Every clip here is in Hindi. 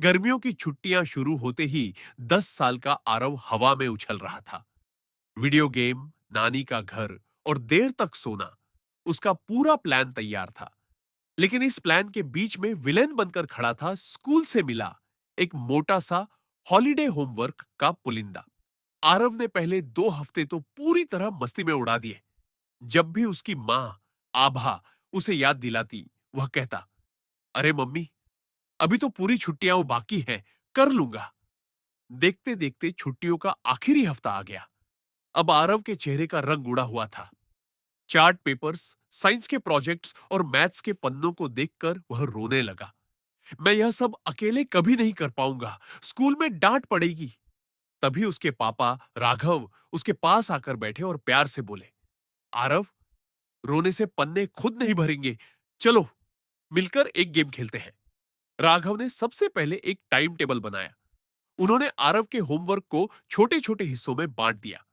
गर्मियों की छुट्टियां शुरू होते ही 10 साल का आरव हवा में उछल रहा था। वीडियो गेम, नानी का घर और देर तक सोना, उसका पूरा प्लान तैयार था। लेकिन इस प्लान के बीच में विलेन बनकर खड़ा था स्कूल से मिला एक मोटा सा हॉलिडे होमवर्क का पुलिंदा। आरव ने पहले 2 हफ्ते तो पूरी तरह मस्ती में उड़ा दिए। जब भी उसकी माँ आभा उसे याद दिलाती, वह कहता, अरे मम्मी, अभी तो पूरी छुट्टियां वो बाकी है, कर लूंगा। देखते देखते छुट्टियों का आखिरी हफ्ता आ गया। अब आरव के चेहरे का रंग उड़ा हुआ था। चार्ट पेपर्स, साइंस के प्रोजेक्ट्स और मैथ्स के पन्नों को देखकर वह रोने लगा। मैं यह सब अकेले कभी नहीं कर पाऊंगा, स्कूल में डांट पड़ेगी। तभी उसके पापा राघव उसके पास आकर बैठे और प्यार से बोले, आरव, रोने से पन्ने खुद नहीं भरेंगे, चलो मिलकर एक गेम खेलते हैं। राघव ने सबसे पहले एक टाइम टेबल बनाया। उन्होंने आरव के होमवर्क को छोटे छोटे हिस्सों में बांट दिया।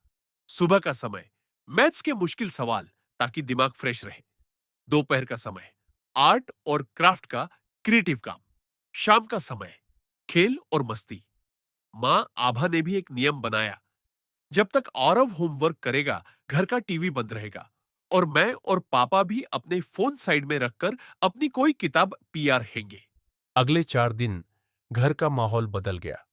सुबह का समय मैथ्स के मुश्किल सवाल, ताकि दिमाग फ्रेश रहे। दोपहर का समय आर्ट और क्राफ्ट का क्रिएटिव काम। शाम का समय खेल और मस्ती। मां आभा ने भी एक नियम बनाया, जब तक आरव होमवर्क करेगा घर का टीवी बंद रहेगा और मैं और पापा भी अपने फोन साइड में रखकर अपनी कोई किताब पिया रहेंगे। अगले 4 दिन घर का माहौल बदल गया।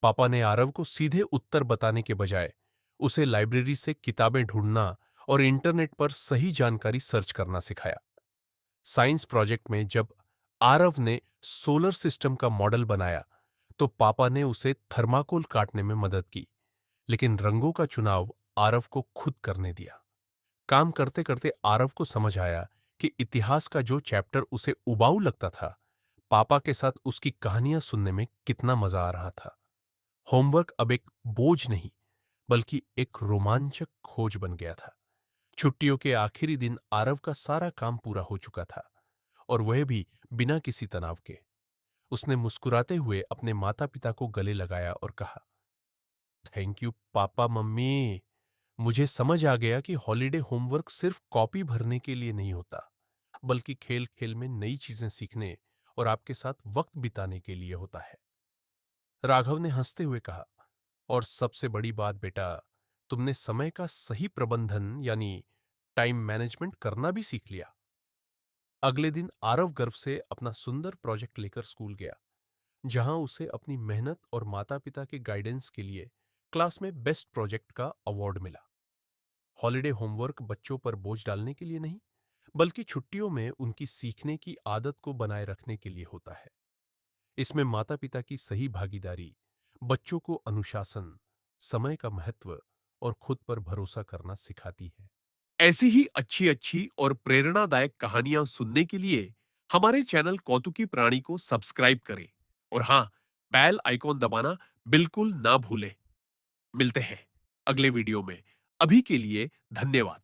पापा ने आरव को सीधे उत्तर बताने के बजाय उसे लाइब्रेरी से किताबें ढूंढना और इंटरनेट पर सही जानकारी सर्च करना सिखाया। साइंस प्रोजेक्ट में जब आरव ने सोलर सिस्टम का मॉडल बनाया, तो पापा ने उसे थर्माकोल काटने में मदद की, लेकिन रंगों का चुनाव आरव को खुद करने दिया। काम करते करते आरव को समझ आया कि इतिहास का जो चैप्टर उसे उबाऊ लगता था, पापा के साथ उसकी कहानियां सुनने में कितना मजा आ रहा था। होमवर्क अब एक बोझ नहीं, बल्कि एक रोमांचक खोज बन गया था। छुट्टियों के आखिरी दिन आरव का सारा काम पूरा हो चुका था, और वह भी बिना किसी तनाव के। उसने मुस्कुराते हुए अपने माता पिता को गले लगाया और कहा, थैंक यू पापा मम्मी। मुझे समझ आ गया कि हॉलिडे होमवर्क सिर्फ कॉपी भरने के लिए नहीं होता, बल्कि खेल खेल में नई चीजें सीखने और आपके साथ वक्त बिताने के लिए होता है। राघव ने हंसते हुए कहा, और सबसे बड़ी बात बेटा, तुमने समय का सही प्रबंधन यानी टाइम मैनेजमेंट करना भी सीख लिया। अगले दिन आरव गर्व से अपना सुंदर प्रोजेक्ट लेकर स्कूल गया, जहां उसे अपनी मेहनत और माता पिता के गाइडेंस के लिए क्लास में बेस्ट प्रोजेक्ट का अवार्ड मिला। हॉलिडे होमवर्क बच्चों पर बोझ डालने के लिए नहीं, बल्कि छुट्टियों में उनकी सीखने की आदत को बनाए रखने के लिए होता है। इसमें माता पिता की सही भागीदारी बच्चों को अनुशासन, समय का महत्व और खुद पर भरोसा करना सिखाती है। ऐसी ही अच्छी अच्छी और प्रेरणादायक कहानियां सुनने के लिए हमारे चैनल कौतुकी प्राणी को सब्सक्राइब करें। और हाँ, बेल आइकॉन दबाना बिल्कुल ना भूलें। मिलते हैं अगले वीडियो में। अभी के लिए धन्यवाद।